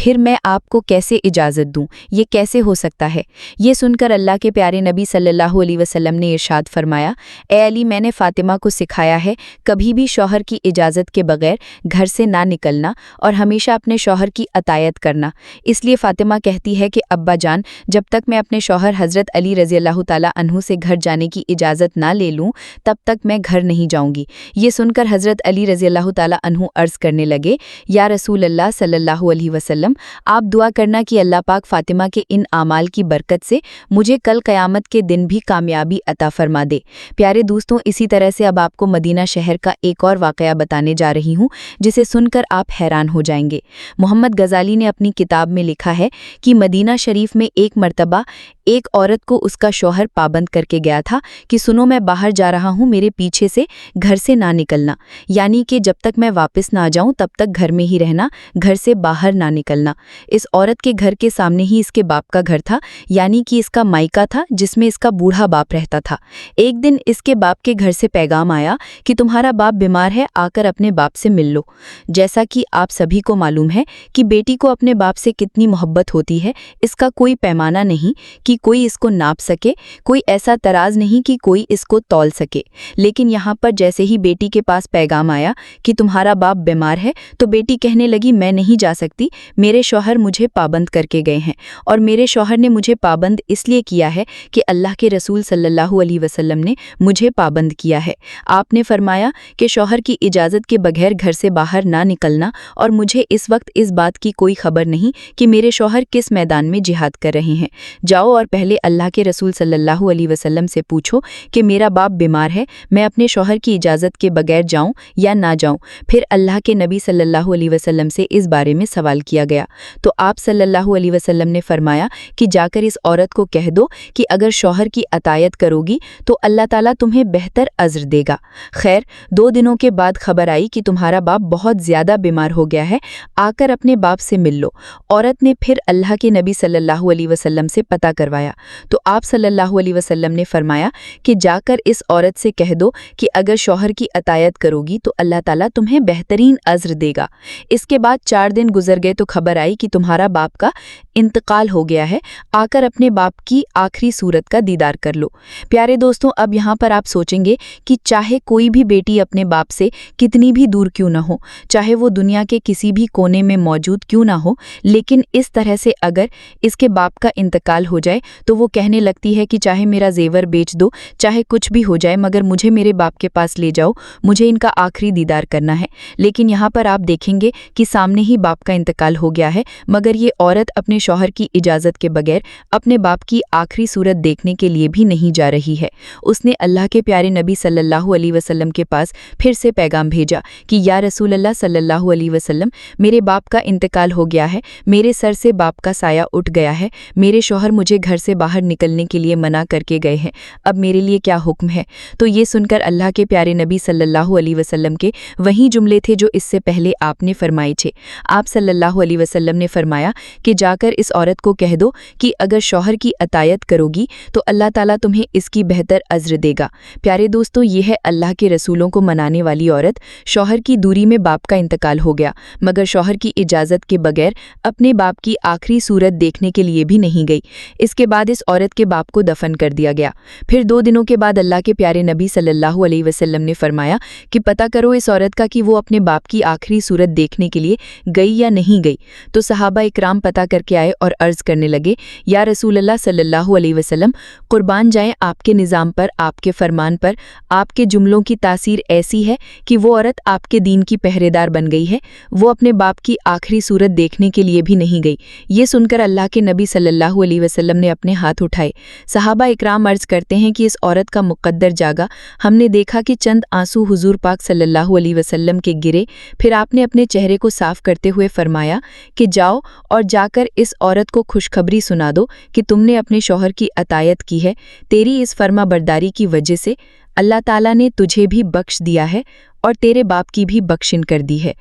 پھر میں آپ کو کیسے اجازت دوں؟ یہ کیسے ہو سکتا ہے؟ یہ سن کر اللہ کے پیارے نبی صلی اللہ علیہ وسلم نے ارشاد فرمایا، اے علی، میں نے فاطمہ کو سکھایا ہے کبھی بھی شوہر کی اجازت کے بغیر گھر سے نہ نکلنا اور ہمیشہ اپنے شوہر کی اطاعت کرنا۔ اس لیے فاطمہ کہتی ہے کہ ابا جان، جب تک میں اپنے شوہر حضرت علی رضی اللہ تعالیٰ عنہ سے گھر جانے کی اجازت نہ لے لوں تب تک میں گھر نہیں جاؤں گی۔ یہ سن کر حضرت علی رضی اللہ تعالیٰ عنہ عرض کرنے لگے، یا رسول اللہ صلی اللہ علیہ وسلم، آپ دعا کرنا کہ اللہ پاک فاطمہ کے ان اعمال کی برکت سے مجھے کل قیامت کے دن بھی کامیابی عطا فرما دے۔ پیارے دوستوں، اسی طرح سے اب آپ کو مدینہ شہر کا ایک اور واقعہ بتانے جا رہی ہوں جسے سن کر آپ حیران ہو جائیں گے۔ محمد غزالی نے اپنی کتاب میں لکھا ہے کہ مدینہ شریف میں ایک مرتبہ ایک عورت کو اس کا شوہر پابند کر کے گیا تھا کہ سنو، میں باہر جا رہا ہوں، میرے پیچھے سے گھر سے نہ نکلنا، یعنی کہ جب تک میں واپس نہ جاؤں تب تک گھر میں ہی رہنا، گھر سے باہر نہ نکلنا۔ اس عورت کے گھر کے سامنے ہی اس کے باپ کا گھر تھا، یعنی کہ اس کا مائکہ تھا جس میں اس کا بوڑھا باپ رہتا تھا۔ ایک دن اس کے باپ کے گھر سے پیغام آیا کہ تمہارا باپ بیمار ہے، آ کر اپنے باپ سے مل لو۔ جیسا کہ آپ سبھی کو معلوم ہے کہ بیٹی کو اپنے باپ سے کتنی محبت ہوتی ہے، اس کا کوئی پیمانہ نہیں کہ کوئی اس کو ناپ سکے، کوئی ایسا تراز نہیں کہ کوئی اس کو تول سکے۔ لیکن یہاں پر جیسے ہی بیٹی کے پاس پیغام آیا کہ تمہارا باپ بیمار ہے تو بیٹی کہنے لگی، میں نہیں جا سکتی، میرے شوہر مجھے پابند کر کے گئے ہیں، اور میرے شوہر نے مجھے پابند اس لیے کیا ہے کہ اللہ کے رسول صلی اللہ علیہ وسلم نے مجھے پابند کیا ہے۔ آپ نے فرمایا کہ شوہر کی اجازت کے بغیر گھر سے باہر نہ نکلنا، اور مجھے اس وقت اس بات کی کوئی خبر نہیں کہ میرے شوہر کس میدان میں جہاد کر رہے ہیں۔ جاؤ اور پہلے اللہ کے رسول صلی اللہ علیہ وسلم سے پوچھو کہ میرا باپ بیمار ہے، میں اپنے شوہر کی اجازت کے بغیر جاؤں یا نہ جاؤں۔ پھر اللہ کے نبی صلی اللہ علیہ وسلم سے اس بارے میں سوال کیا گیا تو آپ صلی اللہ علیہ وسلم نے فرمایا کہ جا کر اس عورت کو کہہ دو کہ اگر شوہر کی اطاعت کرو گی تو اللہ تعالیٰ تمہیں بہتر اجر دے گا۔ خیر، 2 دنوں کے بعد خبر آئی کہ تمہارا باپ بہت زیادہ بیمار ہو گیا ہے، آ کر اپنے باپ سے مل لو۔ عورت نے پھر اللہ کے نبی صلی اللہ علیہ وسلم سے پتہ کروایا تو آپ صلی اللہ علیہ وسلم نے فرمایا کہ جا کر اس عورت سے کہہ دو کہ اگر شوہر کی اطاعت کرو گی تو اللہ تعالیٰ تمہیں بہترین اجر دے گا۔ اس کے بعد 4 دن گزر گئے تو خبر آئی کہ تمہارا باپ کا انتقال ہو گیا ہے، آ کر اپنے باپ کی آخری صورت کا دیدار کر لو۔ پیارے دوستوں، اب یہاں پر آپ سوچیں گے کہ چاہے کوئی بھی بیٹی اپنے باپ سے کتنی بھی دور کیوں نہ ہو، چاہے وہ دنیا کے کسی بھی کونے میں موجود کیوں نہ ہو، لیکن اس طرح سے اگر اس کے باپ کا انتقال ہو جائے تو وہ کہنے لگتی ہے کہ چاہے میرا زیور بیچ دو، چاہے کچھ بھی ہو جائے، مگر مجھے میرے باپ کے پاس لے جاؤ، مجھے ان کا آخری دیدار کرنا ہے۔ لیکن یہاں پر آپ دیکھیں گے کہ سامنے ہی باپ کا انتقال ہو گیا ہے، مگر یہ عورت اپنے شوہر کی اجازت کے بغیر اپنے باپ کی آخری صورت دیکھنے کے لیے بھی نہیں جا رہی ہے۔ اس نے اللہ کے پیارے نبی صلی اللہ علیہ وسلم کے پاس پھر سے پیغام بھیجا کہ یا رسول اللہ صلی اللہ علیہ وسلم، میرے باپ کا انتقال ہو گیا ہے، میرے سر سے باپ کا سایہ اٹھ گیا ہے، میرے شوہر مجھے گھر سے باہر نکلنے کے لیے منع کر کے گئے ہیں، اب میرے لیے کیا حکم ہے؟ تو یہ سن کر اللہ کے پیارے نبی صلی اللہ علیہ وسلم کے وہی جملے تھے جو اس سے پہلے آپ نے فرمائے تھے۔ آپ صلی اللہ علیہ وسلم نے فرمایا کہ جا کر اس عورت کو کہہ دو کہ اگر شوہر کی اطاعت کرو گی تو اللہ تعالیٰ تمہیں اس کی بہتر اجر دے گا۔ پیارے دوستوں، یہ ہے اللہ کے رسولوں کو منانے والی عورت۔ شوہر کی دوری میں باپ کا انتقال ہو گیا، مگر شوہر کی اجازت کے بغیر اپنے باپ کی آخری صورت دیکھنے کے لیے بھی نہیں گئی۔ اس کے بعد اس عورت کے باپ کو دفن کر دیا گیا۔ پھر 2 دنوں کے بعد اللہ کے پیارے نبی صلی اللہ علیہ وسلم نے فرمایا کہ پتہ کرو اس عورت کا کہ وہ اپنے باپ کی آخری صورت دیکھنے کے لیے گئی یا نہیں گئی۔ تو صحابہ اکرام پتہ کر کے آئے اور عرض کرنے لگے، یا رسول اللہ صلی اللہ علیہ وسلم، قربان جائیں آپ کے نظام پر، آپ کے فرمان پر، آپ کے جملوں کی تاثیر ایسی ہے کہ وہ عورت آپ کے دین کی پہرے دار بن گئی ہے، وہ اپنے باپ کی آخری صورت دیکھنے کے لیے بھی نہیں گئی۔ یہ سن کر اللہ کے نبی صلی اللہ علیہ وسلم نے اپنے ہاتھ اٹھائے۔ صحابہ اکرام عرض کرتے ہیں کہ اس عورت کا مقدر جاگا، ہم نے دیکھا کہ چند آنسو حضور پاک صلی اللہ علیہ وسلم کے گرے، پھر آپ نے اپنے چہرے کو صاف کرتے ہوئے فرمایا کہ جاؤ اور جا کر اس عورت کو خوشخبری سنا دو کہ تم نے اپنے شوہر کی اطاعت کی ہے، تیری اس فرما برداری کی وجہ سے اللہ تعالیٰ نے تجھے بھی بخش دیا ہے اور تیرے باپ کی بھی بخشن کر دی ہے۔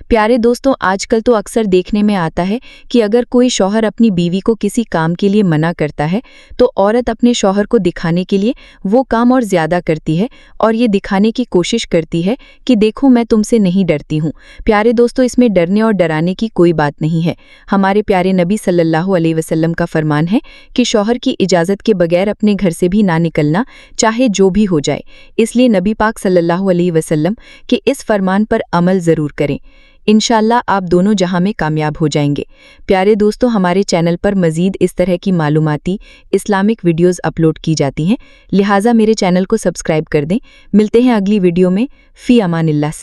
پیارے دوستوں، آج کل تو اکثر دیکھنے میں آتا ہے کہ اگر کوئی شوہر اپنی بیوی کو کسی کام کے لیے منع کرتا ہے تو عورت اپنے شوہر کو دکھانے کے لیے وہ کام اور زیادہ کرتی ہے اور یہ دکھانے کی کوشش کرتی ہے کہ دیکھو میں تم سے نہیں ڈرتی ہوں۔ پیارے دوستوں، اس میں ڈرنے اور ڈرانے کی کوئی بات نہیں ہے۔ ہمارے پیارے نبی صلی اللہ علیہ وسلم کا فرمان ہے کہ شوہر کی اجازت کے بغیر اپنے گھر سے بھی نہ نکلنا، چاہے جو بھی ہو جائے۔ اس لیے نبی پاک صلی اللہ علیہ وسلم کے اس فرمان پر عمل ضرور کریں۔ انشاءاللہ آپ دونوں جہاں میں کامیاب ہو جائیں گے۔ پیارے دوستوں، ہمارے چینل پر مزید اس طرح کی معلوماتی اسلامک ویڈیوز اپلوڈ کی جاتی ہیں، لہٰذا میرے چینل کو سبسکرائب کر دیں۔ ملتے ہیں اگلی ویڈیو میں۔ فی امان اللہ۔